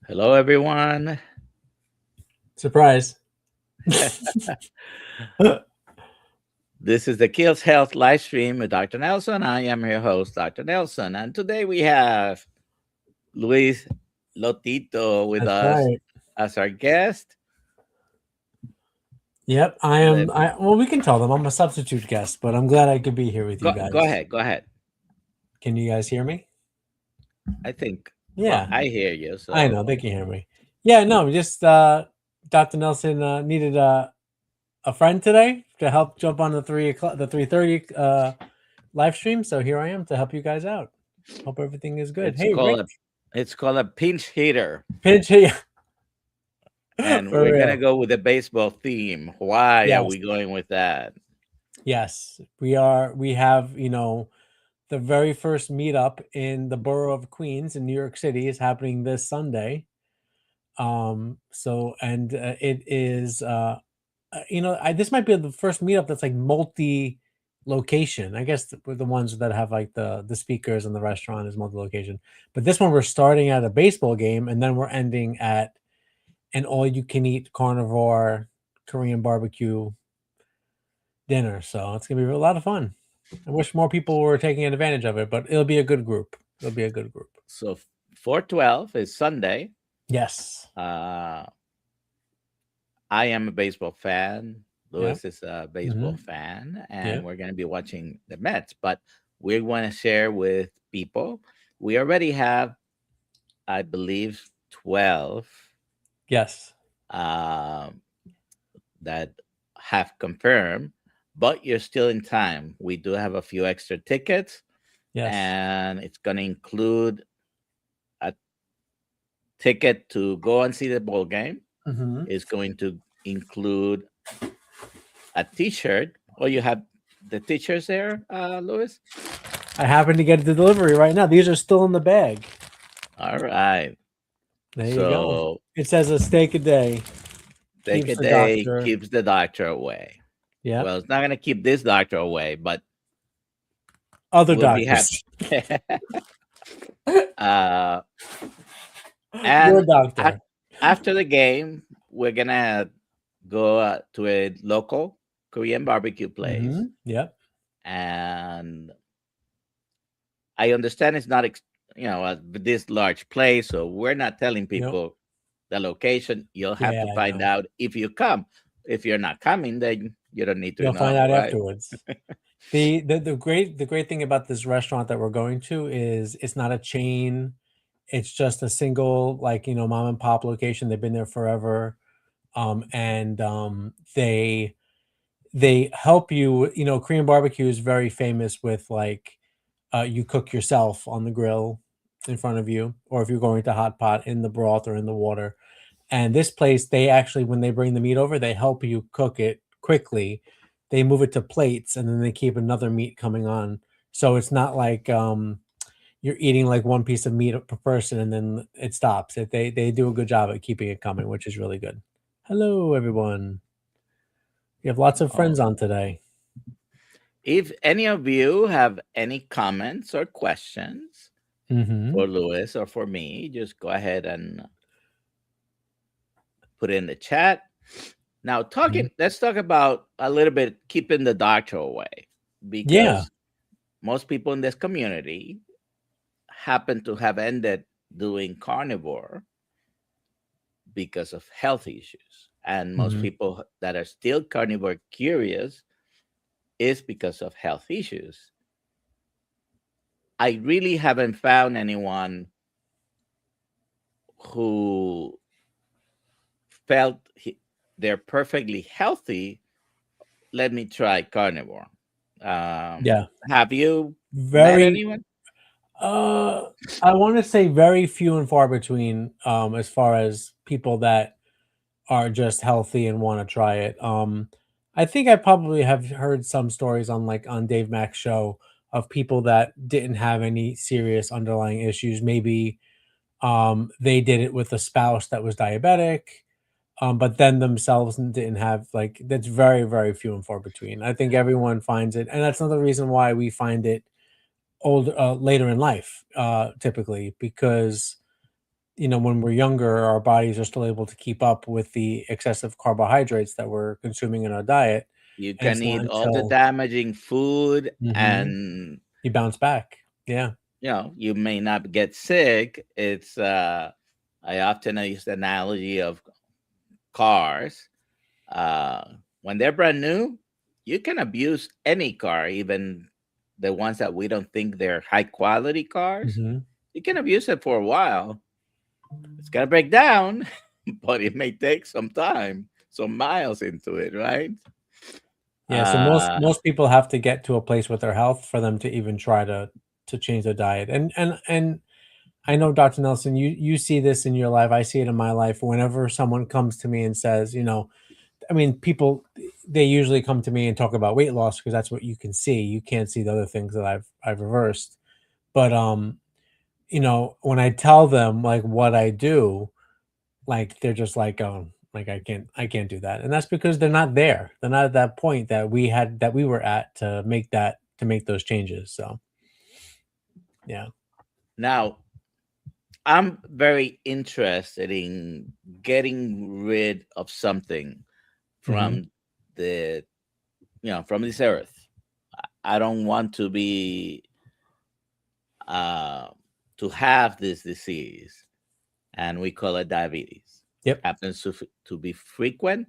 Hello, everyone. Surprise. This is the Kiltz Health live stream with Dr. Nelson. I am your host, Dr. Nelson. And today we have Luis Lotito with That's us right. as our guest. Yep, I am. Well, we can tell them I'm a substitute guest, but I'm glad I could be here with you Go guys. ahead. Go ahead. Can you guys hear me? I think, well, Yeah, I hear you. I know So, they can hear me. Yeah, no, just Dr. Nelson needed a friend today to help jump on the 3:00, the 3:30 live stream. So here I am to help you guys out. Hope everything is good. it's Hey, Rick, called a pinch hitter. pinch hit. And For we're going to real. go with the baseball theme. Why are Yes, we going with that? yes, we are. We have, the very first meetup in the borough of Queens in New York City is happening this Sunday. So and it is this might be the first meetup that's like multi location. I guess with the ones that have like the speakers and the restaurant is multi location. But this one we're starting at a baseball game and then we're ending at an all you can eat carnivore Korean barbecue dinner. So it's gonna be a lot of fun. I wish more people were taking advantage of it, but it'll be a good group. It'll be a good group. So, 4/12 is Sunday. Yes. I am a baseball fan. Yeah. Lewis is a baseball fan, Yeah. and we're going to be watching the Mets. But we want to share with people. We already have, I believe, 12 Yes. that have confirmed, but you're still in time. We do have a few extra tickets, Yes. and it's going to include a ticket to go and see the ball game. Mm-hmm. It's going to include a T-shirt. Oh, you have the T-shirts there, Louis? I happen to get the delivery right now. These are still in the bag. All right. There you go. So It says a steak a day take keeps a the day doctor. keeps the doctor away. Yeah. Well, it's not going to keep this doctor away, but Other we'll be happy. doctors. Your And doctor. after the game, we're gonna go to a local Korean barbecue place, Mm-hmm. Yep. and I understand it's not this large place, so we're not telling Nope. people the location. You'll have Yeah, to I find know. out if you come. If you're not coming, then you don't need to You'll find know, out right? afterwards. The great thing about this restaurant that we're going to is it's not a chain. It's just a single mom and pop location. They've been there forever. And they help you. Korean barbecue is very famous with you cook yourself on the grill in front of you, or if you're going to hot pot in the broth or in the water. And this place, they actually, when they bring the meat over, they help you cook it quickly. They move it to plates and then they keep another meat coming on. So it's not like you're eating like one piece of meat per person and then it stops. They do a good job at keeping it coming, which is really good. Hello, everyone. We have lots of friends Oh. on today. If any of you have any comments or questions Mm-hmm. for Louis or for me, just go ahead and put it in the chat. Now, let's talk about a little bit keeping the doctor away, Yeah. because most people in this community happen to have ended doing carnivore because of health issues. And most Mm-hmm. people that are still carnivore curious is because of health issues. I really haven't found anyone who felt they're perfectly healthy. Let me try carnivore. Yeah. Have you met Very anyone? I want to say very few and far between as far as people that are just healthy and want to try it. I think I probably have heard some stories on Dave Mack's show of people that didn't have any serious underlying issues. Maybe they did it with a spouse that was diabetic, but then themselves didn't have that's very, very few and far between. I think everyone finds it, and that's another reason why we find it later in life, typically, because when we're younger, our bodies are still able to keep up with the excessive carbohydrates that we're consuming in our diet, You and can it's not eat all the until damaging food, Mhm. and You bounce back. Yeah. you may not get sick. It's I often use the analogy of cars. uh when they're brand new, you can abuse any car, even the ones that we don't think they're high quality cars. Mhm. You can abuse it for a while. It's gonna break down, but it may take some time, some miles into it, right? Yeah, so most uh most people have to get to a place with their health for them to even try to change their diet. And I know, Dr. Nelson, you see this in your life. I see it in my life. Whenever someone comes to me and says, I mean, people, they usually come to me and talk about weight loss because that's what you can see. You can't see the other things that I've reversed. But when I tell them like what I do, like they're just like, oh, like I can't do that. And that's because they're not there. They're not at that point that we were at to make those changes. So yeah. Now, I'm very interested in getting rid of something Hmm. from the from this earth. I don't want to be uh, to have this disease, and we call it diabetes. Yep. Happens to be frequent.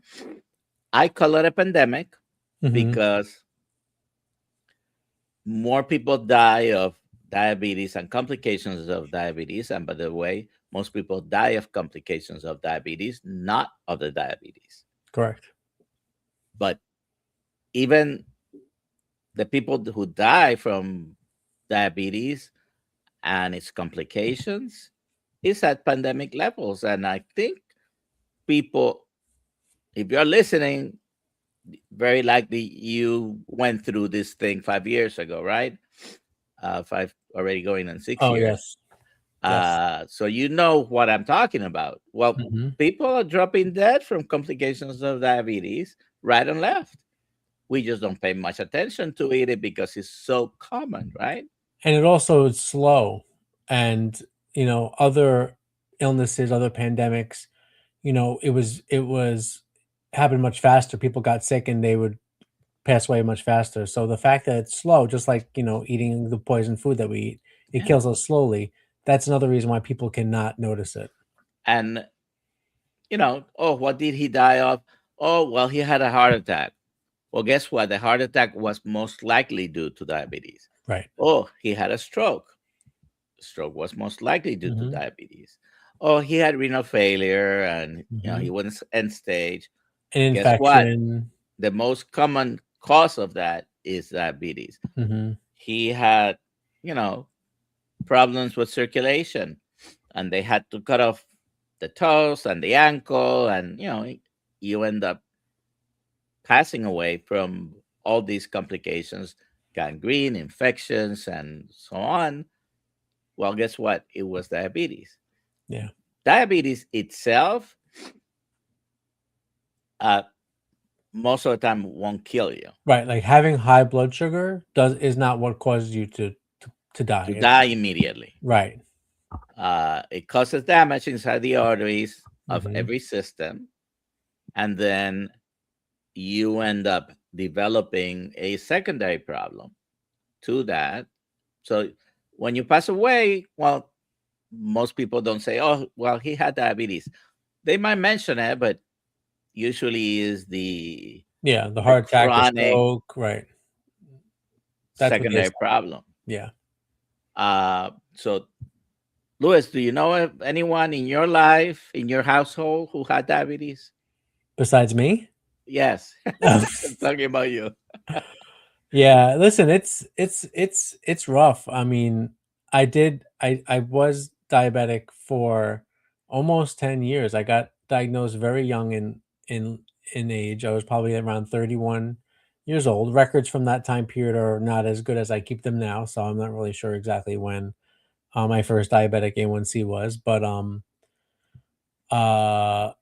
I call it a pandemic Hmm. because more people die of diabetes and complications of diabetes. And by the way, most people die of complications of diabetes, not of the diabetes. Correct. But even the people who die from diabetes and its complications is at pandemic levels. And I think people, if you're listening, very likely you went through this thing 5 years ago, right? Five, already going on six Oh years. yes. Yes. So you know what I'm talking about. Well, Hmm. people are dropping dead from complications of diabetes right and left. We just don't pay much attention to it because it's so common, right? And it also is slow, and other illnesses, other pandemics, it was happened much faster. People got sick and they would pass away much faster. So the fact that it's slow, just like eating the poison food that we eat, it Yeah. kills us slowly. That's another reason why people cannot notice it. And, oh, what did he die of? Oh, well, he had a heart attack. Well, guess what? The heart attack was most likely due to diabetes. Right. Oh, he had a stroke. Stroke was most likely due to Hmm. diabetes. Oh, he had renal failure and he Hmm. was end stage. An Guess what? infection. The most common cause of that is diabetes. Hmm. He had, you know, problems with circulation, and they had to cut off the toes and the ankle, and you end up passing away from all these complications, gangrene, infections, and so on. Well, guess what? It was diabetes. Yeah. Diabetes itself, uh, most of the time, won't kill you. Right. Like having high blood sugar is not what causes you to die. To It's die immediately. right. It causes damage inside the arteries of Hmm. every system, and then you end up developing a secondary problem to that. So when you pass away, well, most people don't say, "Oh, well, he had diabetes." They might mention it, but usually is Yeah. The the heart attack, the chronic stroke. Right. That's what they secondary say. problem. Yeah. So, Louis, do you know of anyone in your life, in your household, who had diabetes? Besides me. Yes, I'm talking about you. Yeah, listen, it's rough. I mean, I was diabetic for almost 10 years. I got diagnosed very young in in age. I was probably around 31 years old. Records from that time period are not as good as I keep them now, so I'm not really sure exactly when my first diabetic A1C was, but uh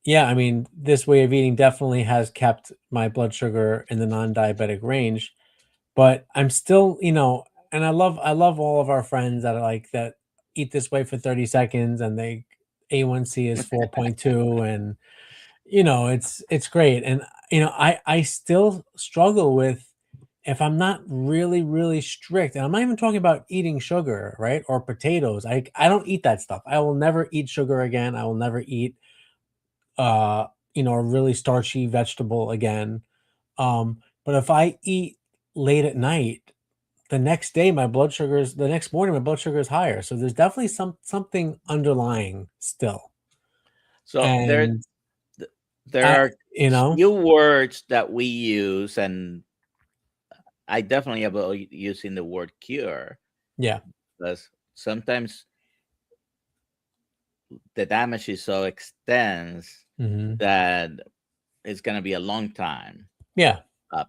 yeah, I mean, this way of eating definitely has kept my blood sugar in the non-diabetic range. but I'm still, and I love all of our friends that are like that eat this way for 30 seconds and they A1C is 4.2, and it's great. And I still struggle with, if I'm not really, really strict, and I'm not even talking about eating sugar, right? Or potatoes. I don't eat that stuff. I will never eat sugar again. I will never eat uh, a really starchy vegetable again. But if I eat late at night, the next morning my blood sugar is higher. So there's definitely something underlying still. So And there I, are you know, few words that we use, and I definitely avoid using the word cure, yeah. because sometimes the damage is so extensive Hmm. that it's going to be a long time Yeah.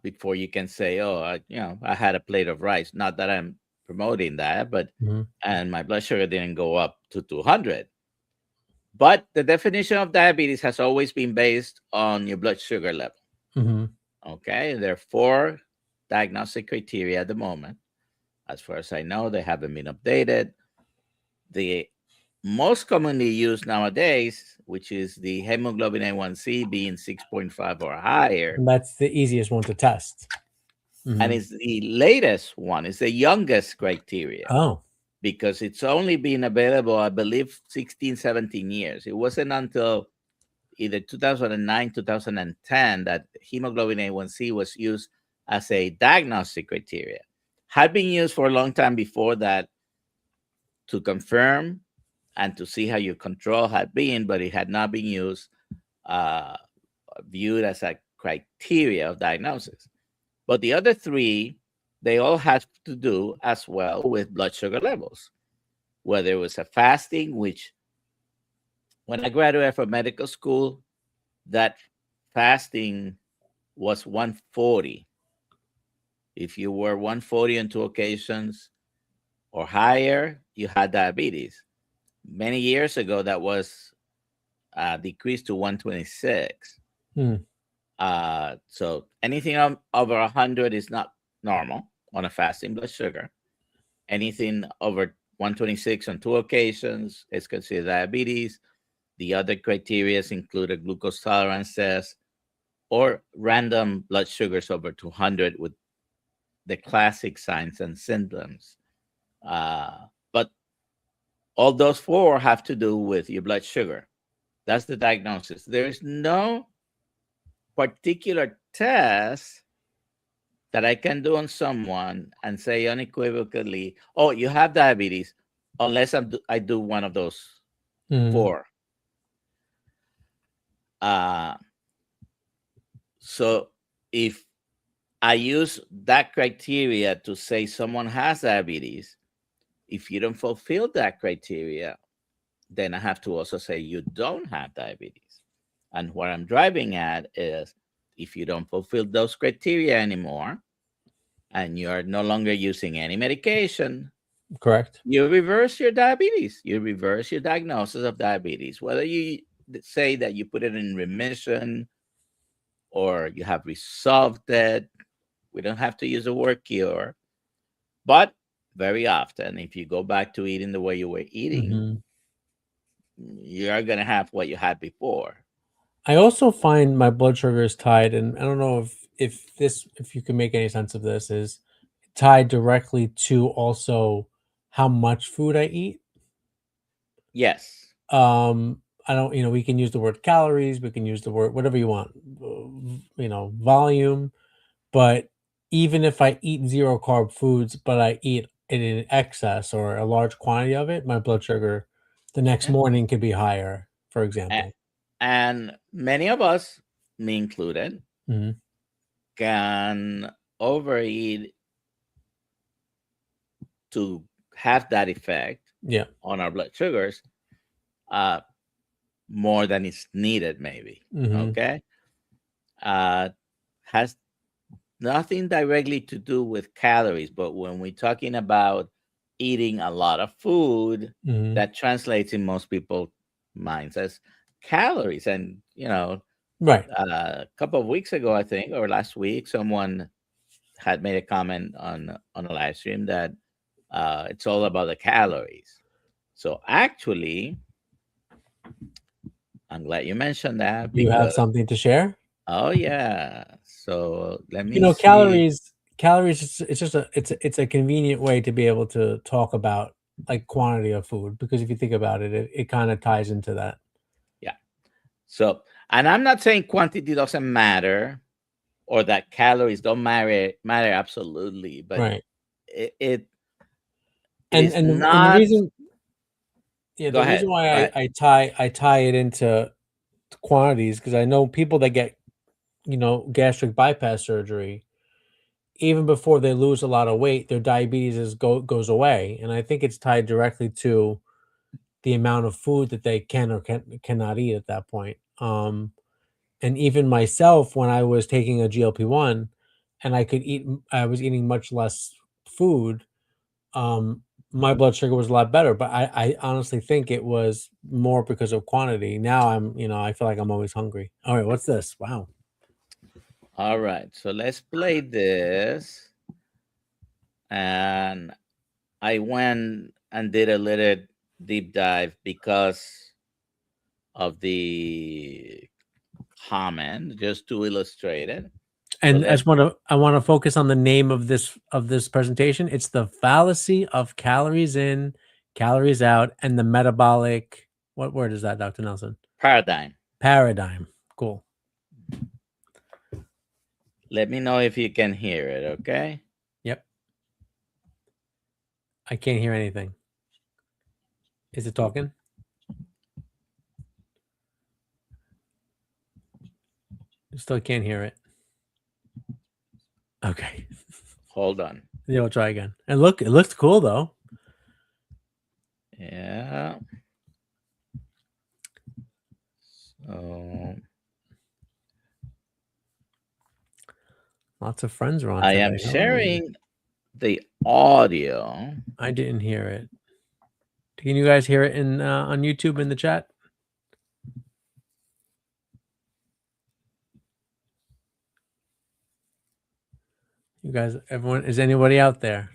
before you can say, "Oh, I had a plate of rice." Not that I'm promoting that, but Hmm. and my blood sugar didn't go up to 200. But the definition of diabetes has always been based on your blood sugar level. Hmm. Okay, there are four diagnostic criteria at the moment. As far as I know, they haven't been updated. The most commonly used nowadays, which is the hemoglobin A1C being 6.5 or higher, And that's the easiest one to test. and Hmm. it's the latest one, it's the youngest criteria Oh. because it's only been available, I believe, 16, 17 years. It wasn't until either 2009, 2010 that hemoglobin A1C was used as a diagnostic criteria. Had been used for a long time before that to confirm and to see how your control had been, but it had not been used, uh, viewed as a criteria of diagnosis. But the other three, they all had to do as well with blood sugar levels, whether it was a fasting, which when I graduated from medical school, that fasting was 140. If you were 140 on two occasions or higher, you had diabetes. Many years ago, that was decreased to 126. Hmm. So anything over 100 is not normal on a fasting blood sugar. Anything over 126 on two occasions is considered diabetes. The other criteria include a glucose tolerance test or random blood sugars over 200 with the classic signs and symptoms. But all those four have to do with your blood sugar. That's the diagnosis. There is no particular test that I can do on someone and say unequivocally, "Oh, you have diabetes," unless I do one of those Hmm. four. Uh, so if I use that criteria to say someone has diabetes, if you don't fulfill that criteria, then I have to also say you don't have diabetes. And what I'm driving at is if you don't fulfill those criteria anymore and you're no longer using any medication, Correct. you reverse your diabetes. You reverse your diagnosis of diabetes. Whether you say that you put it in remission or you have resolved it, we don't have to use the word cure. But very often, if you go back to eating the way you were eating, Hmm. you're going to have what you had before. I also find my blood sugar is tied, and I don't know if you can make any sense of this, is tied directly to also how much food I eat. Yes. I don't, we can use the word calories, we can use the word whatever you want, volume, but even if I eat zero carb foods, but I eat it in excess or a large quantity of it, my blood sugar the next Yeah. morning could be higher, for A- example. And many of us, me included, Hmm. can overeat to have that effect Yeah. on our blood sugars uh, more than is needed, maybe. Hmm. Okay. Uh, has nothing directly to do with calories, but when we're talking about eating a lot of food, Hmm. that translates in most people's minds as calories. And, Right. a couple of weeks ago, I think, or last week, someone had made a comment on a live stream that it's all about the calories. So actually, I'm glad you mentioned that You have because something to share? oh yeah. So let You me know, see. calories, it's just it's a convenient way to be able to talk about like quantity of food, because if you think about it, it kind of ties into that. Yeah. So, and I'm not saying quantity doesn't matter or that calories don't matter absolutely, but Right. it And is and the not. reason, yeah, Go the ahead. reason Go why ahead. I tie it into quantities, because I know people that get, gastric bypass surgery, even before they lose a lot of weight, their diabetes goes away, and I think it's tied directly to the amount of food that they can or cannot eat at that point. And even myself, when I was taking a GLP-1, and I was eating much less food. Um, my blood sugar was a lot better, but I honestly think it was more because of quantity. Now I feel like I'm always hungry. All right, what's this? Wow. All right. So let's play this. And I went and did a little deep dive because of the comment, just to illustrate it. So And let I want to focus on the name of this presentation. It's the fallacy of calories in, calories out, and the metabolic. What word is that, Dr. Nelson? paradigm. Paradigm. Cool. Let me know if you can hear it, okay? Yep. I can't hear anything. Is it talking? Still can't hear it. Okay. Hold on. Yeah, we'll try again. And look, it looks cool though. Yeah. So Lots of friends are on I today. am Hello. sharing the audio. I didn't hear it. Can you guys hear it in on YouTube in the chat? You guys, everyone, is anybody out there?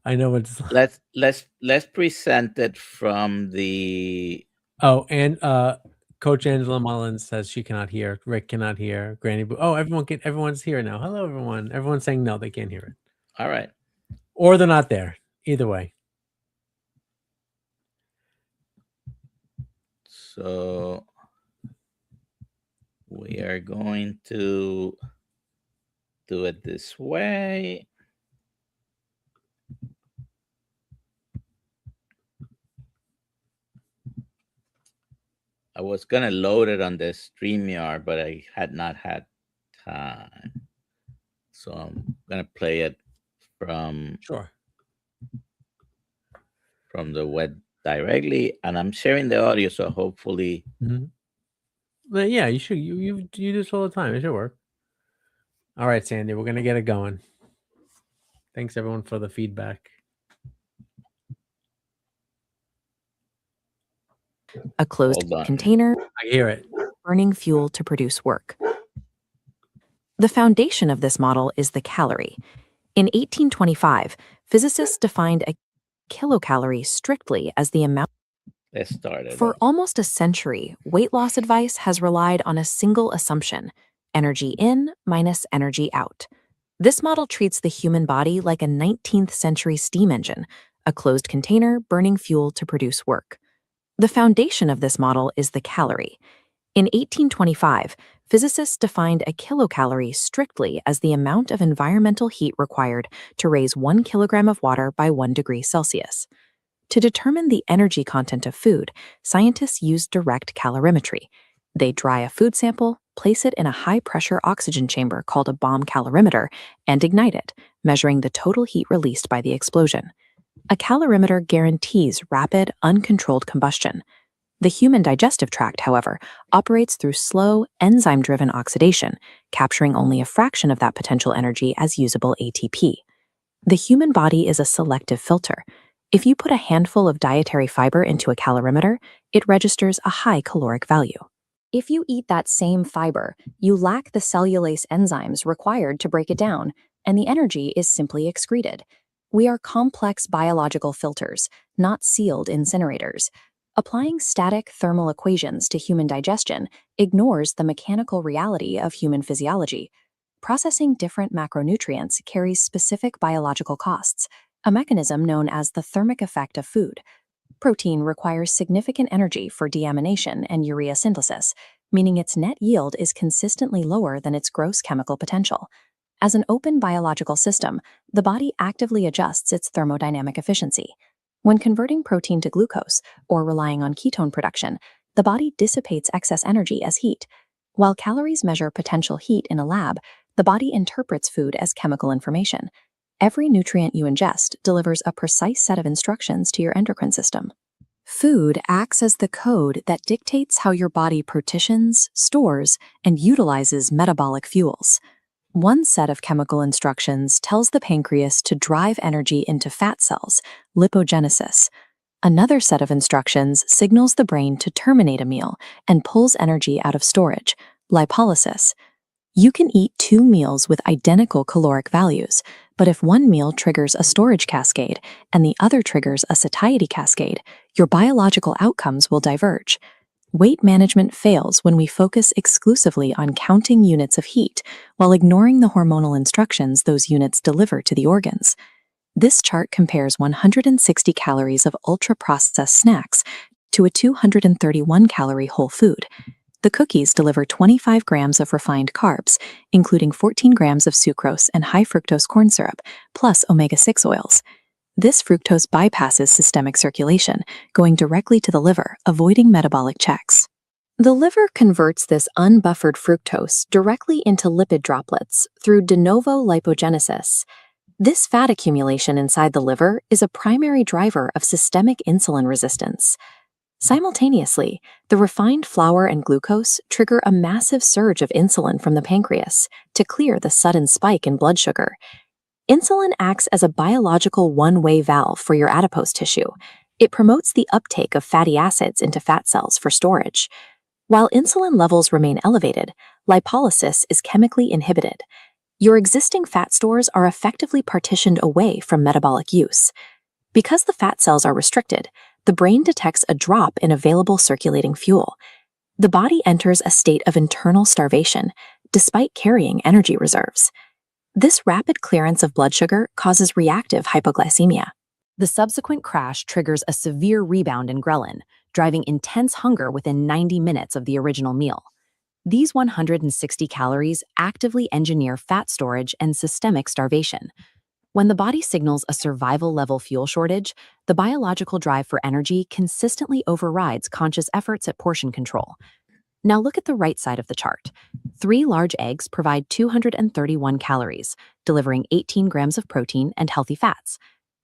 I know it's let's present it from the and Coach Angela Mullins says she cannot hear. Rick cannot hear. Granny Boo. Oh, everyone's here now. Hello, everyone. Everyone's saying no, they can't hear it. all right. Or they're not there. Either way. So we are going to do it this way. I was gonna load it on the StreamYard, but I had not had time. So I'm gonna play it from Sure. the web directly, and I'm sharing the audio, so hopefully. But yeah, you should. You do this all the time. It should work. All right, Sandy, we're gonna get it going. Thanks everyone for the feedback. A closed container, I hear it. burning fuel to produce work. The foundation of this model is the calorie. In 1825, physicists defined a kilocalorie strictly as the amount. Let's start it. For almost a century, weight loss advice has relied on a single assumption: energy in minus energy out. This model treats the human body like a 19th century steam engine, a closed container burning fuel to produce work. The foundation of this model is the calorie. In 1825, physicists defined a kilocalorie strictly as the amount of environmental heat required to raise 1 kilogram of water by 1 degree Celsius. To determine the energy content of food, scientists use direct calorimetry. They dry a food sample, place it in a high-pressure oxygen chamber called a bomb calorimeter, and ignite it, measuring the total heat released by the explosion. A calorimeter guarantees rapid, uncontrolled combustion. The human digestive tract, however, operates through slow, enzyme-driven oxidation, capturing only a fraction of that potential energy as usable ATP. The human body is a selective filter. If you put a handful of dietary fiber into a calorimeter, it registers a high caloric value. If you eat that same fiber, you lack the cellulase enzymes required to break it down, and the energy is simply excreted. We are complex biological filters, not sealed incinerators. Applying static thermal equations to human digestion ignores the mechanical reality of human physiology. Processing different macronutrients carries specific biological costs, a mechanism known as the thermic effect of food. Protein requires significant energy for deamination and urea synthesis, meaning its net yield is consistently lower than its gross chemical potential. As an open biological system, the body actively adjusts its thermodynamic efficiency. When converting protein to glucose or relying on ketone production, the body dissipates excess energy as heat. While calories measure potential heat in a lab, the body interprets food as chemical information. Every nutrient you ingest delivers a precise set of instructions to your endocrine system. Food acts as the code that dictates how your body partitions, stores, and utilizes metabolic fuels. One set of chemical instructions tells the pancreas to drive energy into fat cells, lipogenesis. Another set of instructions signals the brain to terminate a meal and pulls energy out of storage, lipolysis. You can eat 2 meals with identical caloric values, but if one meal triggers a storage cascade and the other triggers a satiety cascade, your biological outcomes will diverge. Weight management fails when we focus exclusively on counting units of heat while ignoring the hormonal instructions those units deliver to the organs. This chart compares 160 calories of ultra-processed snacks to a 231-calorie whole food. The cookies deliver 25 grams of refined carbs, including 14 grams of sucrose and high fructose corn syrup, plus omega-6 oils. This fructose bypasses systemic circulation, going directly to the liver, avoiding metabolic checks. The liver converts this unbuffered fructose directly into lipid droplets through de novo lipogenesis. This fat accumulation inside the liver is a primary driver of systemic insulin resistance. Simultaneously, the refined flour and glucose trigger a massive surge of insulin from the pancreas to clear the sudden spike in blood sugar. Insulin acts as a biological one-way valve for your adipose tissue. It promotes the uptake of fatty acids into fat cells for storage. While insulin levels remain elevated, lipolysis is chemically inhibited. Your existing fat stores are effectively partitioned away from metabolic use. Because the fat cells are restricted, the brain detects a drop in available circulating fuel. The body enters a state of internal starvation, despite carrying energy reserves. This rapid clearance of blood sugar causes reactive hypoglycemia. The subsequent crash triggers a severe rebound in ghrelin, driving intense hunger within 90 minutes of the original meal. These 160 calories actively engineer fat storage and systemic starvation. When the body signals a survival-level fuel shortage, the biological drive for energy consistently overrides conscious efforts at portion control. Now look at the right side of the chart. 3 large eggs provide 231 calories, delivering 18 grams of protein and healthy fats.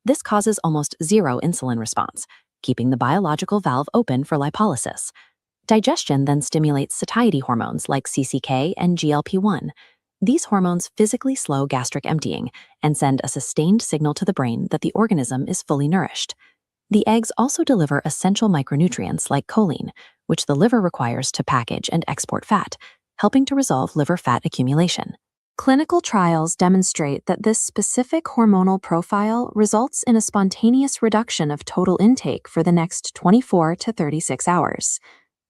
This causes almost zero insulin response, keeping the biological valve open for lipolysis. Digestion then stimulates satiety hormones like CCK and GLP-1. These hormones physically slow gastric emptying and send a sustained signal to the brain that the organism is fully nourished. The eggs also deliver essential micronutrients like choline, which the liver requires to package and export fat, helping to resolve liver fat accumulation. Clinical trials demonstrate that this specific hormonal profile results in a spontaneous reduction of total intake for the next 24 to 36 hours.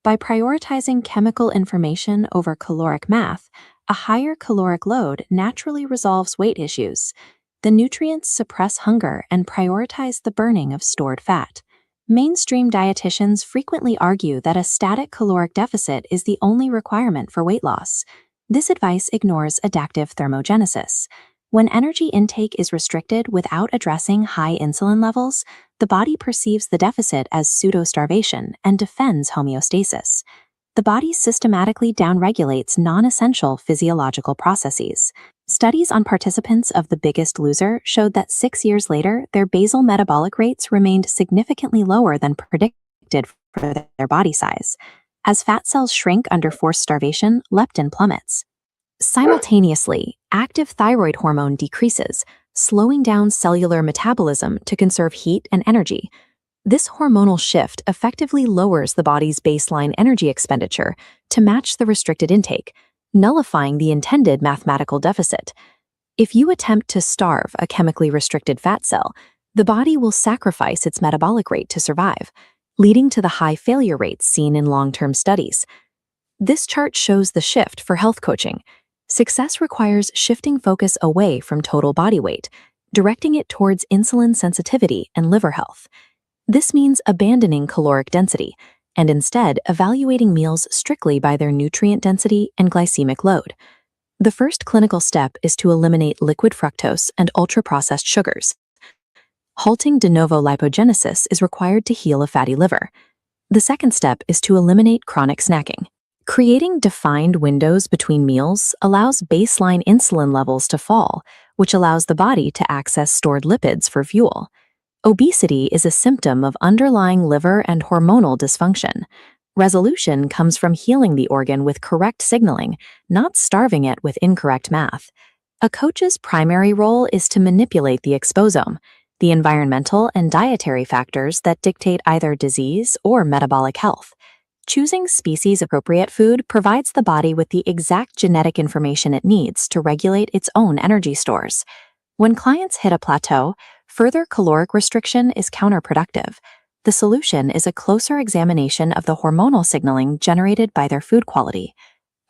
By prioritizing chemical information over caloric math, a higher caloric load naturally resolves weight issues. The nutrients suppress hunger and prioritize the burning of stored fat. Mainstream dietitians frequently argue that a static caloric deficit is the only requirement for weight loss. This advice ignores adaptive thermogenesis. When energy intake is restricted without addressing high insulin levels, the body perceives the deficit as pseudo-starvation and defends homeostasis. The body systematically downregulates non-essential physiological processes. Studies on participants of The Biggest Loser showed that 6 years later, their basal metabolic rates remained significantly lower than predicted for their body size. As fat cells shrink under forced starvation, leptin plummets. Simultaneously, active thyroid hormone decreases, slowing down cellular metabolism to conserve heat and energy. This hormonal shift effectively lowers the body's baseline energy expenditure to match the restricted intake, nullifying the intended mathematical deficit. If you attempt to starve a chemically restricted fat cell, the body will sacrifice its metabolic rate to survive, leading to the high failure rates seen in long-term studies. This chart shows the shift for health coaching. Success requires shifting focus away from total body weight, directing it towards insulin sensitivity and liver health. This means abandoning caloric density and instead evaluating meals strictly by their nutrient density and glycemic load. The first clinical step is to eliminate liquid fructose and ultra-processed sugars. Halting de novo lipogenesis is required to heal a fatty liver. The second step is to eliminate chronic snacking. Creating defined windows between meals allows baseline insulin levels to fall, which allows the body to access stored lipids for fuel. Obesity is a symptom of underlying liver and hormonal dysfunction. Resolution comes from healing the organ with correct signaling, not starving it with incorrect math. A coach's primary role is to manipulate the exposome, the environmental and dietary factors that dictate either disease or metabolic health. Choosing species-appropriate food provides the body with the exact genetic information it needs to regulate its own energy stores. When clients hit a plateau, further caloric restriction is counterproductive. The solution is a closer examination of the hormonal signaling generated by their food quality.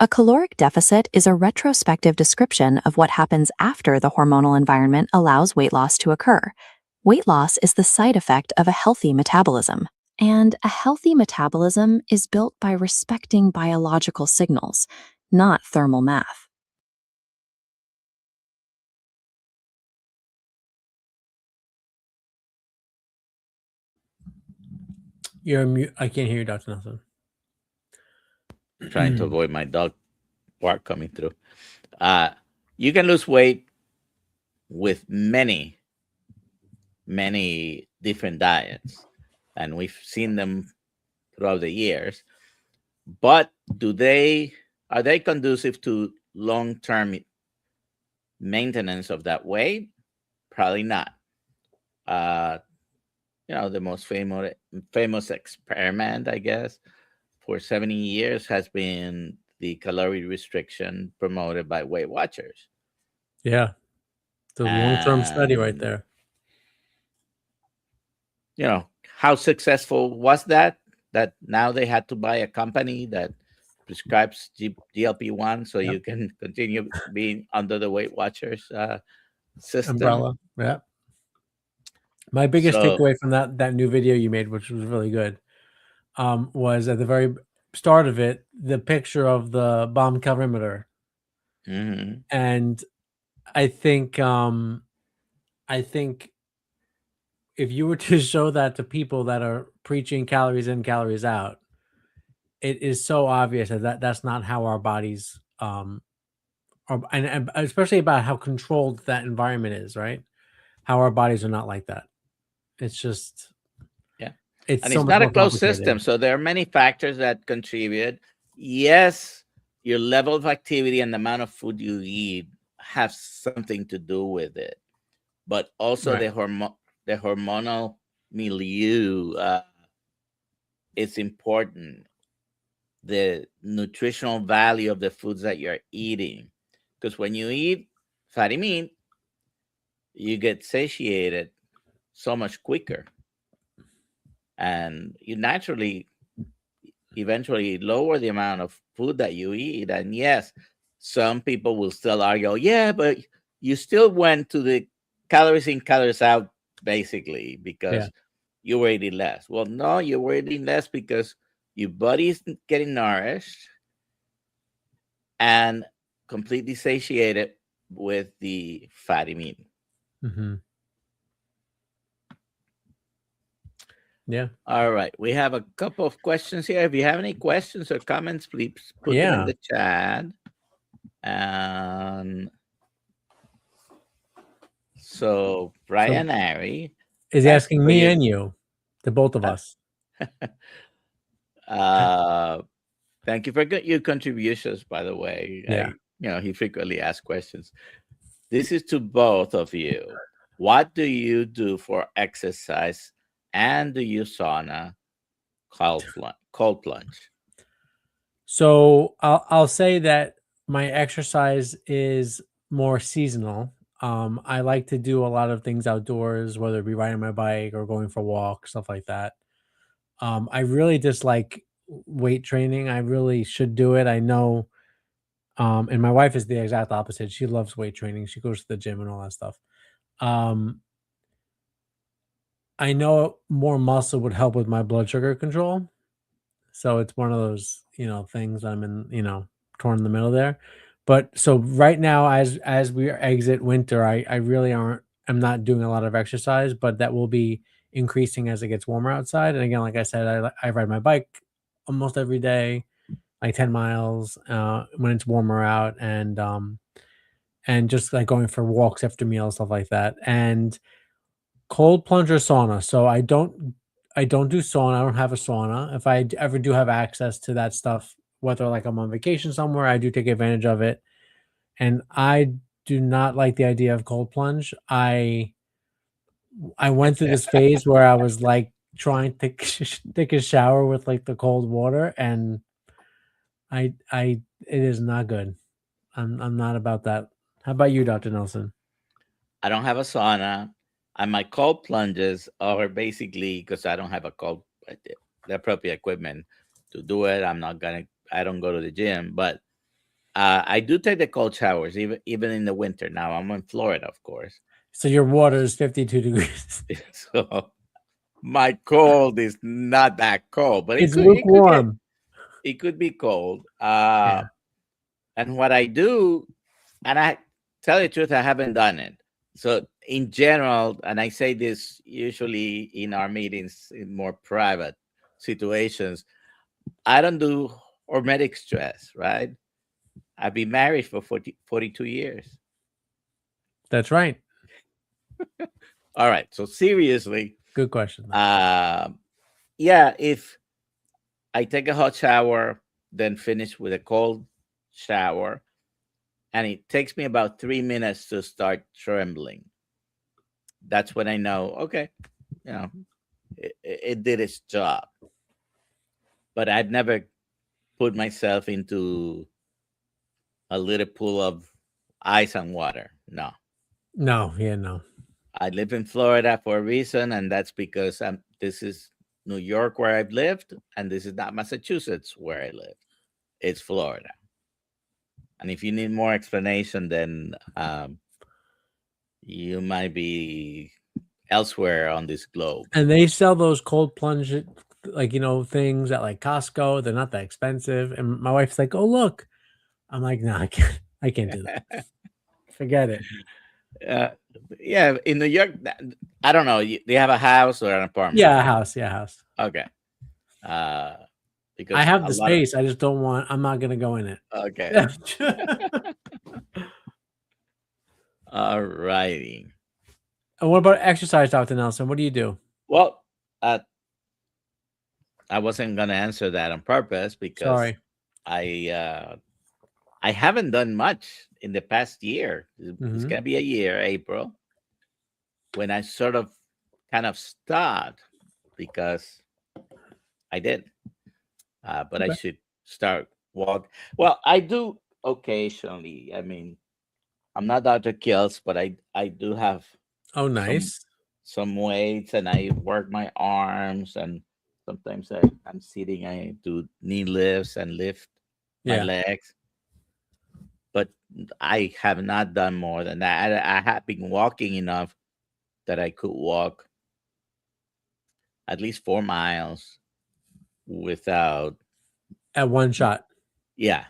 A caloric deficit is a retrospective description of what happens after the hormonal environment allows weight loss to occur. Weight loss is the side effect of a healthy metabolism. And a healthy metabolism is built by respecting biological signals, not thermal math. You're mute. I can't hear you, Dr. Nelson. Trying to avoid my dog bark coming through. You can lose weight with many different diets, and we've seen them throughout the years. But are they conducive to long-term maintenance of that weight? Probably not. The most famous experiment, I guess, for 70 years has been the calorie restriction promoted by Weight Watchers. Yeah. The long-term study right there. How successful was that? That now they had to buy a company that prescribes GLP-1 so you can continue being under the Weight Watchers system. Umbrella. Yeah. My biggest takeaway from that new video you made, which was really good, was at the very start of it, the picture of the bomb calorimeter. Mm-hmm. And I think if you were to show that to people that are preaching calories in, calories out, it is so obvious that that's not how our bodies are, and especially about how controlled that environment is, right? How our bodies are not like that. It's just, it's and so it's much not a more closed complicated. system, so there are many factors that contribute. Yes, your level of activity and the amount of food you eat have something to do with it, but also the hormonal milieu is important. The nutritional value of the foods that you're eating, because when you eat fatty meat, you get satiated so much quicker, and you naturally eventually lower the amount of food that you eat. And yes, some people will still argue, yeah, but you still went to the calories in, calories out, basically, because you were eating less. Well, no, you were eating less because your body isn't getting nourished and completely satiated with the fatty meat. Mm-hmm. Yeah. All right. We have a couple of questions here. If you have any questions or comments, please put them in the chat. So Brian Ari is asking me and you, the both of us. Thank you for your contributions, by the way. He frequently asks questions. This is to both of you. What do you do for exercise And do you sauna, cold plunge? So I'll say that my exercise is more seasonal. I like to do a lot of things outdoors, whether it be riding my bike or going for walks, stuff like that. I really dislike weight training. I really should do it. I know. And my wife is the exact opposite. She loves weight training. She goes to the gym and all that stuff. Um, I know more muscle would help with my blood sugar control. So it's one of those, things I'm in, torn in the middle there. But so right now, as we exit winter, I really I'm not doing a lot of exercise, but that will be increasing as it gets warmer outside. And again, like I said, I ride my bike almost every day, like 10 miles when it's warmer out, and just like going for walks after meals, stuff like that. And cold plunge or sauna. So I don't do sauna. I don't have a sauna. If I ever do have access to that stuff, whether like I'm on vacation somewhere, I do take advantage of it. And I do not like the idea of cold plunge. I went through this phase where I was like trying to take a shower with like the cold water, and it is not good. I'm not about that. How about you, Dr. Nelson? I don't have a sauna, and my cold plunges are basically because I don't have the appropriate equipment to do it. I don't go to the gym, but I do take the cold showers even in the winter. Now I'm in Florida, of course, So your water is 52 degrees. so my cold is not that cold, but It's lukewarm. it could be cold. Yeah. And what I do, and I tell you the truth, I haven't done it. So in general, and I say this usually in our meetings in more private situations, I don't do hormetic stress, right? I've been married for 42 years. That's right. All right. So seriously, Good question. yeah, if I take a hot shower, then finish with a cold shower, and it takes me about 3 minutes to start trembling. That's when I know, okay, you know, it did its job. But I've never put myself into a little pool of ice and water. No. No, yeah, no. I live in Florida for a reason, and that's because this is New York where I've lived, and this is not Massachusetts where I live. It's Florida. And if you need more explanation, then you might be elsewhere on this globe. And they sell those cold plunge things at like Costco. They're not that expensive. And my wife's like, "Oh, look." I'm like, "No, I can't do that. Forget it." Yeah, in New York, I don't know. They have a house or an apartment? Yeah, a house. Yeah, a house. Okay. Because I have the space. I just don't want. I'm not gonna go in it. Okay. All righty. And what about exercise, Dr. Nelson? What do you do? Well, I wasn't gonna answer that on purpose because Sorry. I haven't done much in the past year. It's gonna be a year, April, when I sort of kind of stopped because I did. But I should start walk. Well, I do occasionally. I mean, I'm not Dr. Kiltz, but I do have Oh, nice. some weights, and I work my arms, and sometimes I'm sitting. I do knee lifts and lift my legs. But I have not done more than that. I have been walking enough that I could walk at least 4 miles without At one shot. Yeah.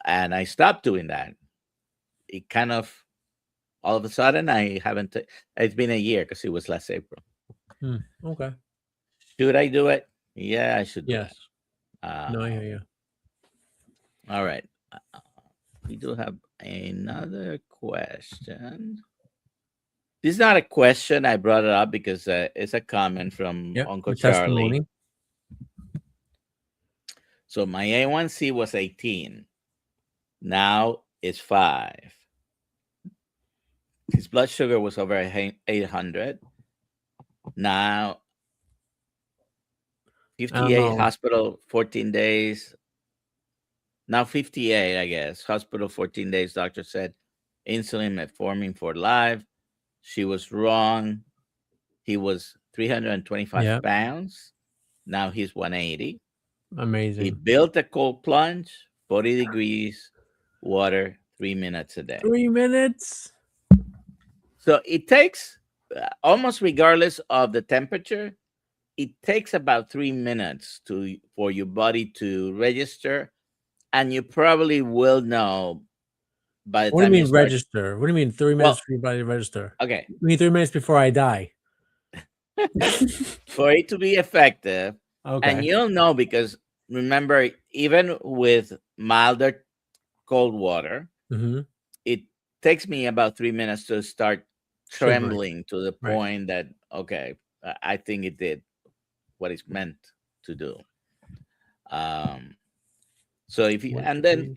And I stopped doing that. It kind of all of a sudden I haven't it's been a year because it was last April. Okay. Should I do it? Yeah, I should do Yes. it. No, I hear you. All right. We do have another question. This is not a question. I brought it up because it's a comment from Uncle Charlie. Testimony. So my A1C was 18. Now it's 5. His blood sugar was over 800. Now I don't 58 know. hospital, 14 days. Now 58, I guess. Hospital 14 days. Doctor said insulin metformin for life. She was wrong. He was 325 Yeah, pounds. Now he's 180. He amazing. built a cold plunge, 40 degrees, water, 3 minutes a day. 3 minutes. So it takes, almost regardless of the temperature, it takes about 3 minutes for your body to register, and you probably will know by the What do you time you mean start. register? What do you mean 3 minutes Well, for your body to register? okay, You mean 3 minutes before I die? for it to be effective, and Okay. you'll know because remember, even with milder cold water, Mm-hmm. it takes me about 3 minutes to start Shivering. trembling to the Right. point that, okay, I think it did what it's meant to do. Um, so if you, What and then degree?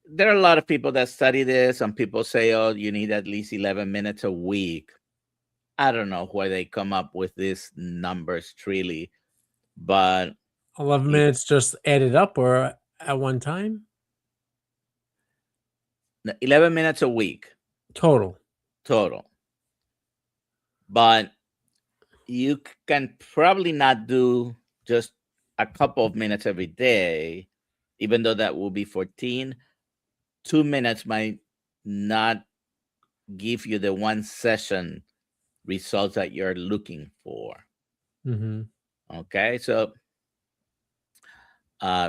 there are a lot of people that study this. Some people say, oh, you need at least 11 minutes a week. I don't know why they come up with these numbers, really, but 11 if minutes just added up or at one time? 11 minutes a week Total. total, but you can probably not do just a couple of minutes every day, even though that will be 14. 2 minutes might not give you the one session results that you're looking for. Mm-hmm. Okay, so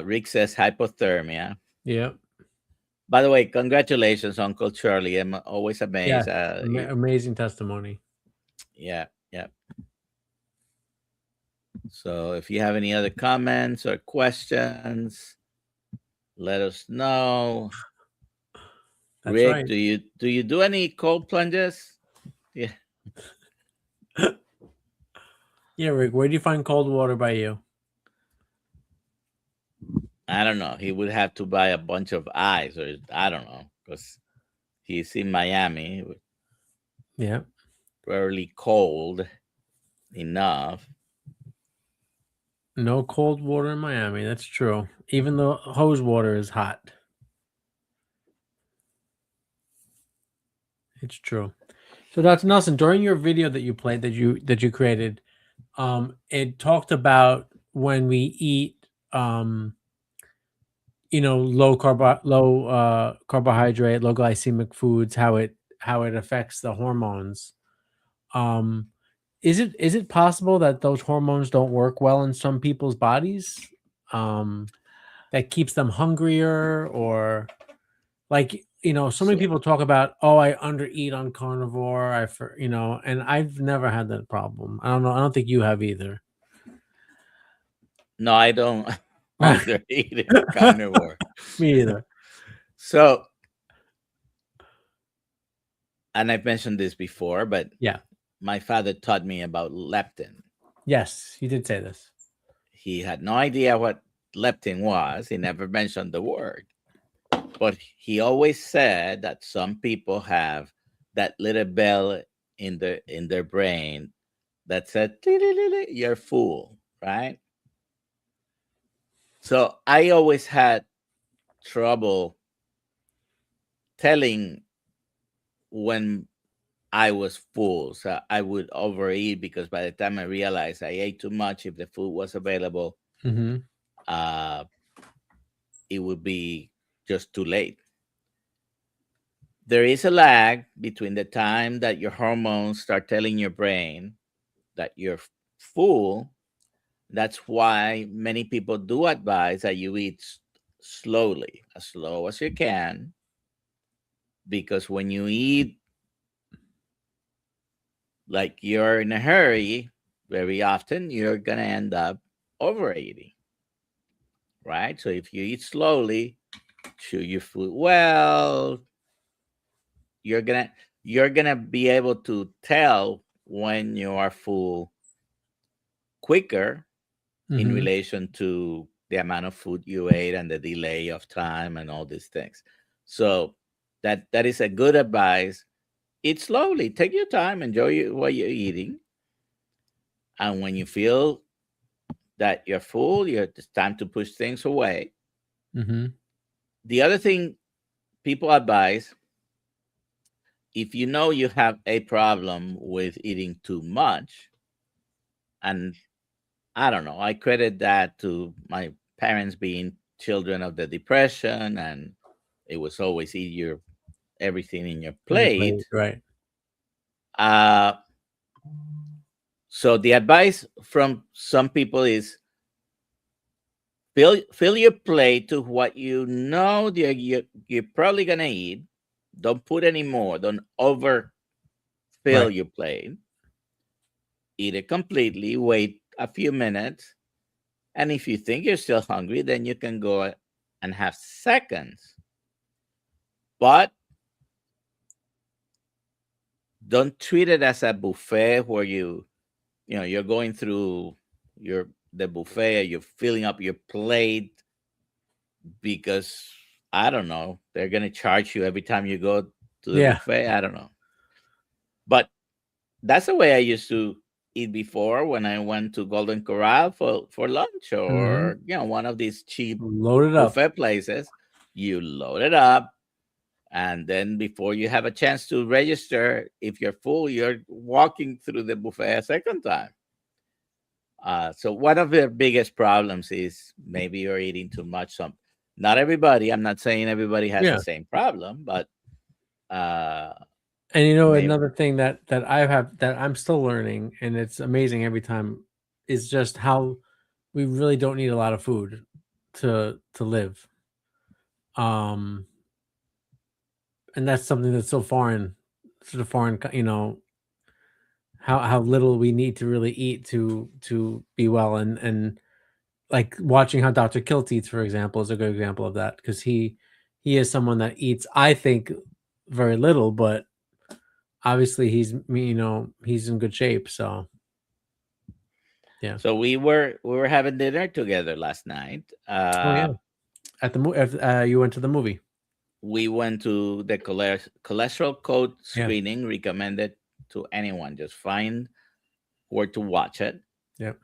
Rick says hypothermia. Yeah. By the way, congratulations, Uncle Charlie. I'm always Yeah. amazed. Amazing testimony. Yeah, yeah. So if you have any other comments or questions, let us know. That's Rick, right. do you do any cold plunges? Yeah, Yeah, Rick, where do you find cold water by you? I don't know. He would have to buy a bunch of ice, or I don't know, because he's in Miami, Yeah. rarely cold enough. No cold water in Miami. That's true. Even the hose water is hot. It's true. So Dr. Nelson, during your video that you played that you created, it talked about when we eat low carbohydrate, low glycemic foods, how it affects the hormones. Um is it possible that those hormones don't work well in some people's bodies? That keeps them hungrier, or like, so many So people talk about, oh, I undereat on carnivore, and I've never had that problem. I don't know. I don't think you have either. no, I don't undereat carnivore. Me either. So, and I've mentioned this before, but Yeah. my father taught me about leptin. Yes, you did say this. He had no idea what leptin was. He never mentioned the word, but he always said that some people have that little bell in their brain that said, "Tee-lee-lee-lee, you're full," right? So I always had trouble telling when I was full. So I would overeat because by the time I realized I ate too much, if the food was available, Mm-hmm. uh, it would be just too late. There is a lag between the time that your hormones start telling your brain that you're full. That's why many people do advise that you eat slowly, as slow as you can, because when you eat like you're in a hurry, very often you're going to end up overeating, right? So if you eat slowly, chew your food well, you're going to be able to tell when you are full quicker in Mm-hmm. relation to the amount of food you ate and the delay of time and all these things. So that is a good advice. Eat slowly, take your time, enjoy what you're eating, and when you feel that you're full, it's time to push things away. Mm-hmm. The other thing people advise, if you know you have a problem with eating too much, and I don't know, I credit that to my parents being children of the Depression, and it was always eat everything in your On your plate, plate. right? Uh, so the advice from some people is fill your plate to what you know you're probably gonna eat. Don't put any more. Don't overfill Right. your plate. Eat it completely. Wait a few minutes, and if you think you're still hungry, then you can go and have seconds. But don't treat it as a buffet where you're going through the buffet. You're filling up your plate because I don't know, they're gonna charge you every time you go to the Yeah. buffet. I don't know, but that's the way I used to eat before when I went to Golden Corral for lunch, Mm-hmm. or one of these cheap Load it up. buffet places. You load it up, and then before you have a chance to register, if you're full, you're walking through the buffet a second time. So one of the biggest problems is maybe you're eating too much. Not everybody. I'm not saying everybody has the Yeah. same problem, but uh, And maybe. another thing that I have that I'm still learning, and it's amazing every time, is just how we really don't need a lot of food to live. Um, and that's something that's so foreign, sort of foreign. How little we need to really eat to be well, and like watching how Dr. Kiltz eats, for example, is a good example of that, because he is someone that eats, I think, very little, but obviously he's in good shape. So yeah. So we were having dinner together last night. Oh yeah. At the you went to the movie. We went to the cholesterol code Yeah. screening, recommended to anyone. Just find where to watch it. Yep.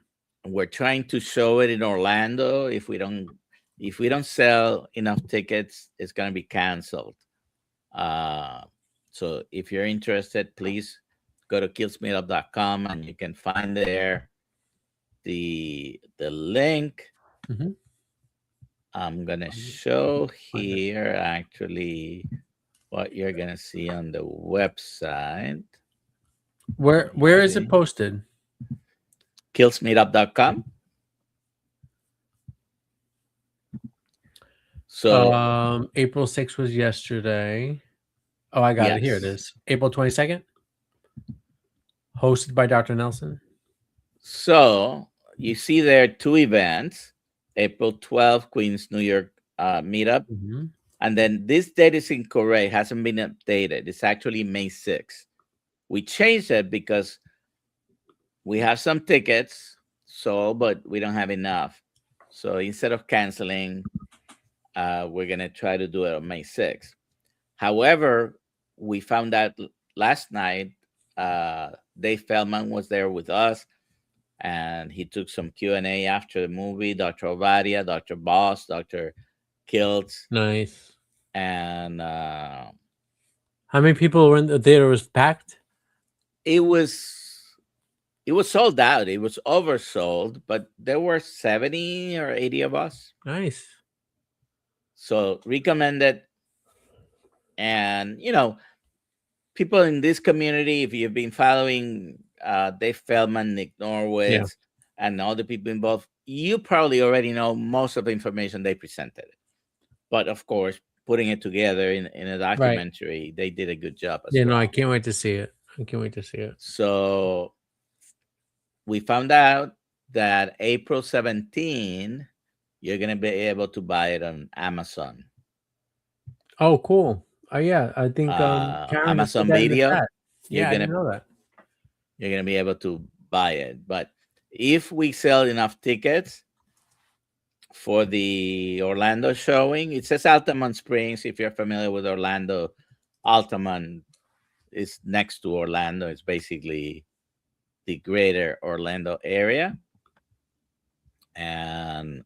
We're trying to show it in Orlando. If we don't sell enough tickets, it's going to be canceled. Uh, so if you're interested, please go to kiltzmeetup.com, and you can find there the link. Mm-hmm. I'm gonna show here actually what you're gonna see on the website. Where is it posted? Kiltzmeetup.com. So April 6th was yesterday. Oh, I got it. Here it yes. is. April 22nd. Hosted by Dr. Nelson. So you see there are two events: April 12th, Queens, New York meetup, Mm-hmm. and then this date is incorrect. Hasn't been updated. It's actually May 6th. We changed it because we have some tickets sold, but we don't have enough. So instead of canceling, we're gonna try to do it on May 6th. However, we found out last night Dave Feldman was there with us, and he took some Q&A after the movie. Dr. Ovadia, Dr. Boss, Dr. Kiltz, Nice. and How many people were in the theater? Was packed? it was sold out. It was oversold, but there were 70 or 80 of us. Nice. So recommended. And people in this community, if you've been following Dave Feldman, Nick Norwitz, and all the people involved, you probably already know most of the information they presented. But of course, putting it together in a documentary, they did a good job as well. No, I can't wait to see it. So we found out that April 17, you're going to be able to buy it on Amazon. Oh, cool. Oh yeah, I think Karen just put Amazon that in the Video. chat. Yeah, I didn't know that. You're going to be able to buy it. But if we sell enough tickets for the Orlando showing, it says Altamont Springs. If you're familiar with Orlando, Altamont is next to Orlando. It's basically the greater Orlando area. And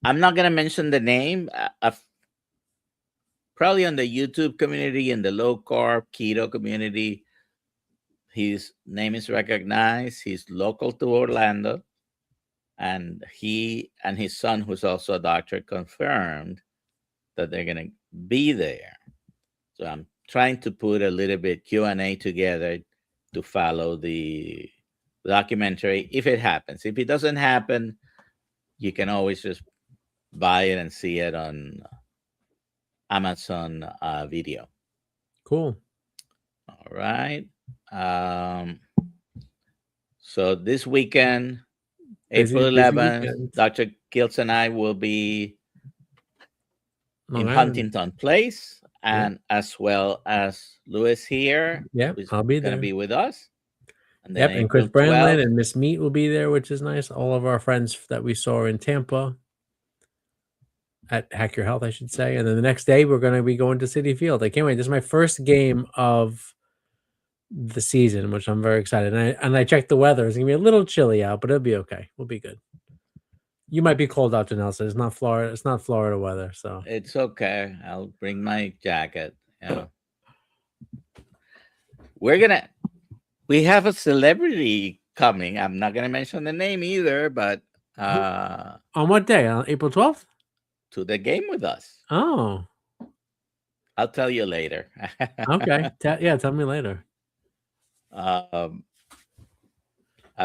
I'm not going to mention the name. Probably on the YouTube community and the low carb keto community, his name is recognized. He's local to Orlando. And he and his son, who's also a doctor, confirmed that they're going to be there. So I'm trying to put a little bit Q&A together to follow the documentary if it happens. If it doesn't happen, you can always just buy it and see it on Amazon Video. Cool. All right. So this weekend, April 11th, Dr. Kiltz and I will be in Huntington Place, and as well as Louis here. Yeah, I'll be there. Going to be with us. And then and Chris Brandlin and Miss Meat will be there, which is nice. All of our friends that we saw in Tampa at Hack Your Health, I should say. And then the next day, we're going to be going to Citi Field. I can't wait. This is my first game of the season, which I'm very excited. And I checked the weather. It's going to be a little chilly out, but it'll be okay. We'll be good. You might be cold out, Nelson. It's not Florida. It's not Florida weather, so it's okay. I'll bring my jacket. Yeah. We have a celebrity coming. I'm not gonna mention the name either, but on what day? On April 12th? To the game with us. Oh. I'll tell you later. Okay. Tell me later.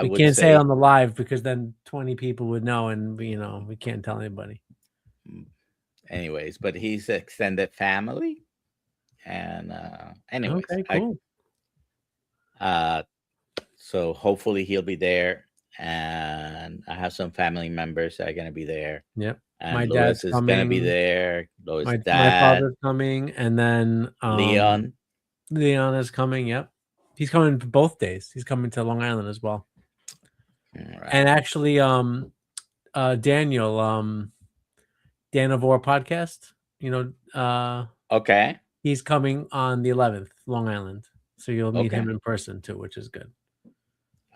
We can't say it on the live because then 20 people would know, and we can't tell anybody. Anyways, but he's extended family, and anyways, okay, cool. So hopefully he'll be there, and I have some family members that are gonna be there. Yep, and my Louis dad's is coming. Gonna be there. Louis' my dad, father's coming, and then Leon is coming. Yep, he's coming both days. He's coming to Long Island as well. Right. And actually, Daniel, Dan of War podcast, okay, he's coming on the 11th, Long Island, so you'll meet him in person too, which is good.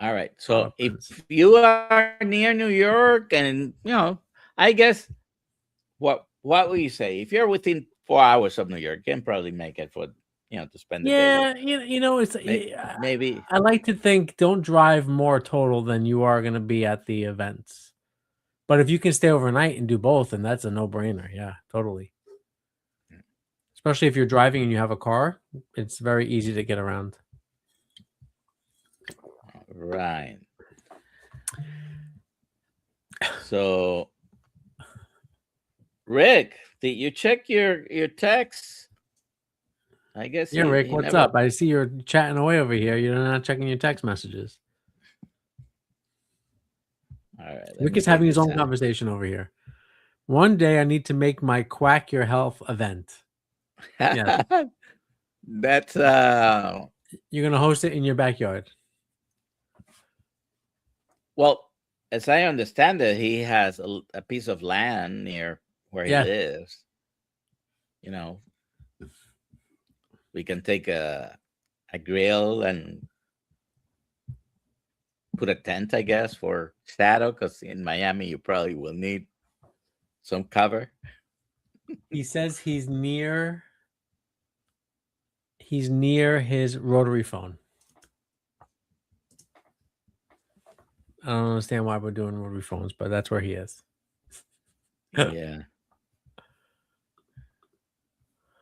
All right, so if you are near New York, and I guess what will you say? If you're within 4 hours of New York, you can probably make it for to spend the day. It's maybe I like to think don't drive more total than you are going to be at the events. But if you can stay overnight and do both, then that's a no-brainer. Yeah, totally. Especially if you're driving and you have a car, it's very easy to get around. Right. So, Rick, did you check your text? I guess. Yeah, Rick, what's up? I see you're chatting away over here. You're not checking your text messages. All right. Rick is having his own conversation over here. One day I need to make my Quack Your Health event. Yeah. That's you're gonna host it in your backyard. Well, as I understand it, he has a piece of land near where he lives. We can take a grill and put a tent, I guess, for shadow, because in Miami you probably will need some cover. He says he's near his rotary phone. I don't understand why we're doing rotary phones, but that's where he is. Yeah.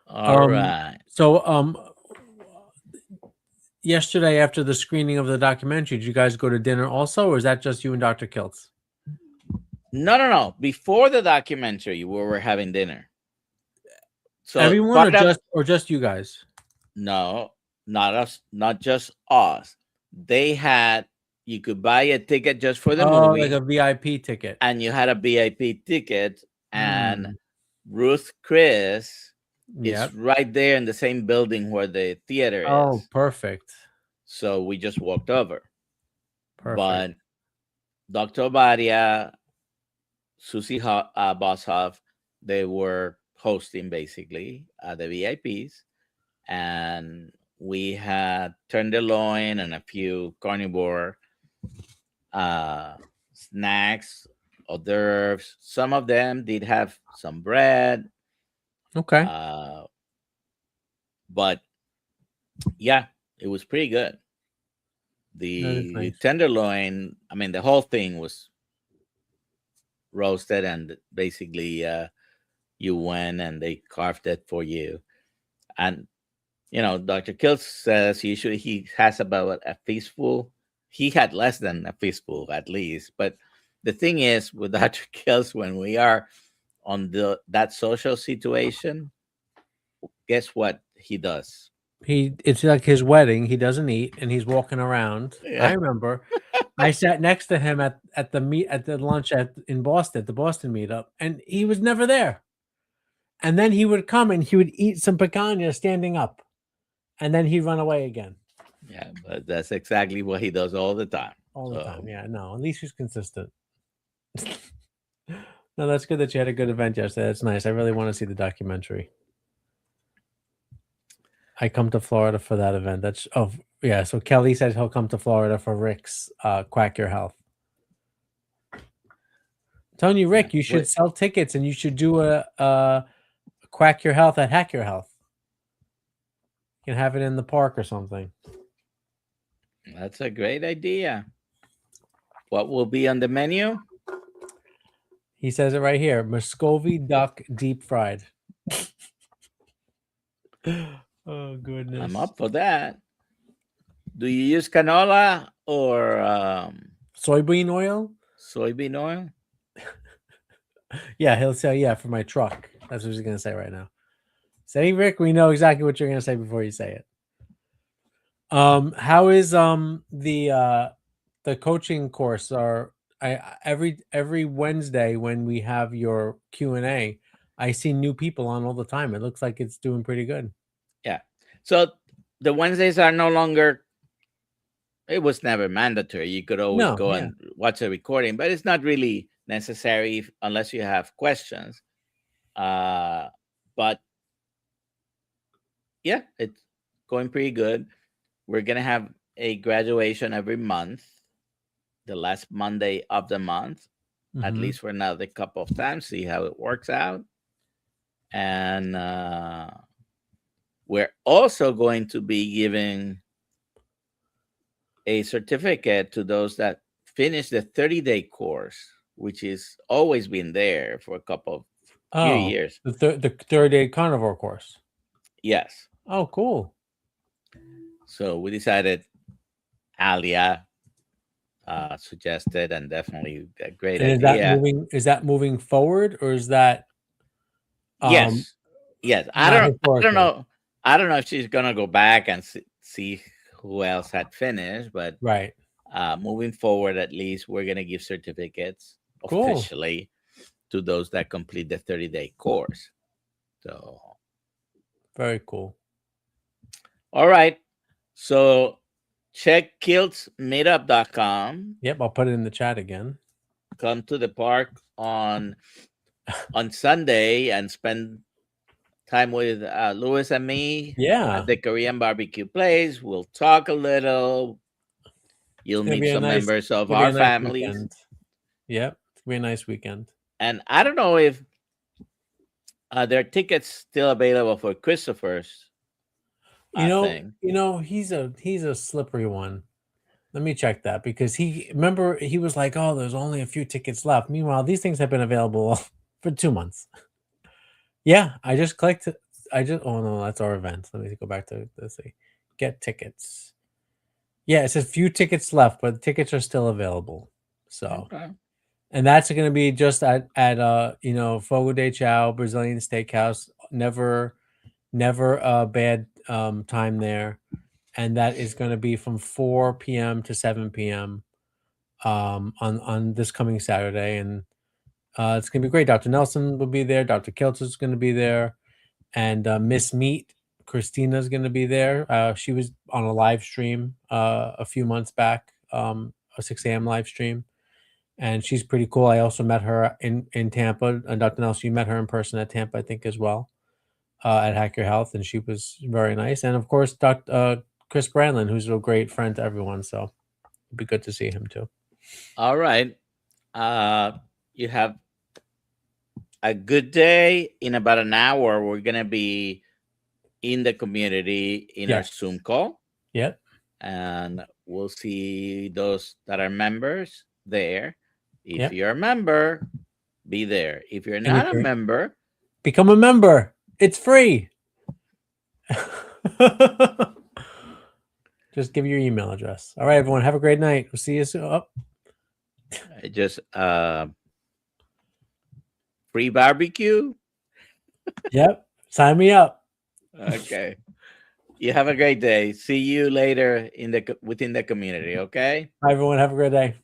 All right. So, yesterday after the screening of the documentary, did you guys go to dinner also, or is that just you and Dr. Kiltz? No. Before the documentary, we were having dinner. So everyone, or just you guys? No, not us. Not just us. They had. You could buy a ticket just for the movie, like a VIP ticket, and you had a VIP ticket. And Ruth Chris is right there in the same building where the theater is. Oh, perfect. So we just walked over. Perfect. But Dr. Badia, Susie Boshoff, they were hosting basically the VIPs. And we had tenderloin and a few carnivore snacks, hors d'oeuvres. Some of them did have some bread, Okay. but yeah, it was pretty good. That is The nice. tenderloin, I mean, the whole thing was roasted, and basically, you went and they carved it for you. And Dr. Kiltz says usually he has about a fistful. He had less than a fistful at least. But the thing is with Dr. Kiltz, when we are on that social situation, guess what he does? It's like his wedding. He doesn't eat and he's walking around. I Yeah. remember I sat next to him at the lunch in Boston, at the Boston meetup, and he was never there. And then he would come and he would eat some picanha standing up, and then he'd run away again. Yeah, but that's exactly what he does all the time. All the time. So, Yeah, no, at least he's consistent. No, that's good that you had a good event yesterday. That's nice. I really want to see the documentary. I come to Florida for that event. Yeah. So Kelly said he'll come to Florida for Rick's Quack Your Health. I'm telling you, Rick, you should wait, sell tickets and you should do a Quack Your Health at Hack Your Health. You can have it in the park or something. that's a great idea. What will be on the menu? He says it right here: Muscovy duck deep fried. Oh goodness! I'm up for that. Do you use canola or Soybean oil? soybean oil? Yeah, he'll say yeah for my truck. That's what he's gonna say right now. Say, Rick, we know exactly what you're gonna say before you say it. How is the coaching course? Every Wednesday when we have your Q&A, I see new people on all the time. It looks like it's doing pretty good. Yeah. So the Wednesdays are no longer. It was never mandatory. You could always No, go yeah. and watch a recording, but it's not really necessary unless you have questions. But yeah, it's going pretty good. We're gonna have a graduation every month, the last Monday of the month, at Mhm. least for another couple of times. See how it works out, and we're also going to be giving a certificate to those that finish the 30-day course, which is always been there for a few Oh, years. the 30-day carnivore course. Yes. Oh, cool. So we decided Alia suggested, and definitely a great And idea. is that moving forward, or is that Yes. Yes. I not don't historically? know. I don't know if she's gonna go back and see who else had finished, but Right. moving forward, at least we're gonna give certificates Cool. officially to those that complete the 30-day course. So, Very cool. all right. So check kiltzmeetup.com. Yep, I'll put it in the chat again. Come to the park on Sunday and spend time with Louis and me Yeah. at the Korean barbecue place. We'll talk a little. You'll It's gonna meet be a some nice members of It'll be a our nice families. weekend. Yep, it's gonna be a nice weekend. And I don't know if there are tickets still available for Christopher's thing. He's a slippery one. Let me check that because he was like, "Oh, there's only a few tickets left." Meanwhile, these things have been available for 2 months. Yeah, I just clicked. Oh no, that's our event. Let me go back to let's see, get tickets. Yeah, it says few tickets left, but the tickets are still available. So, Okay. and that's going to be just at Fogo de Chao Brazilian Steakhouse. Never a bad time there, and that is going to be from 4 p.m. to 7 p.m. On this coming Saturday, and it's going to be great. Dr. Nelson will be there. Dr. Kiltz is going to be there, and Miss Meat Christina's going to be there. She was on a live stream a few months back, a 6 a.m. live stream, and she's pretty cool. I also met her in Tampa. Dr. Nelson, you met her in person at Tampa, I think, as well, at Hack Your Health, and she was very nice. And of course, Chris Brandlin, who's a great friend to everyone, so it'd be good to see him too. All right. You have a good day. In about an hour, we're gonna be in the community in our Yes. Zoom call, Yep. and we'll see those that are members there. If Yep. you're a member, be there. If you're And if not a you're member, become a member, it's free. Just give your email address. All right, everyone. Have a great night. We'll see you soon. Oh, just free barbecue. yep. Sign me up. Okay. You have a great day. See you later within the community. Okay. Bye, everyone. Have a great day.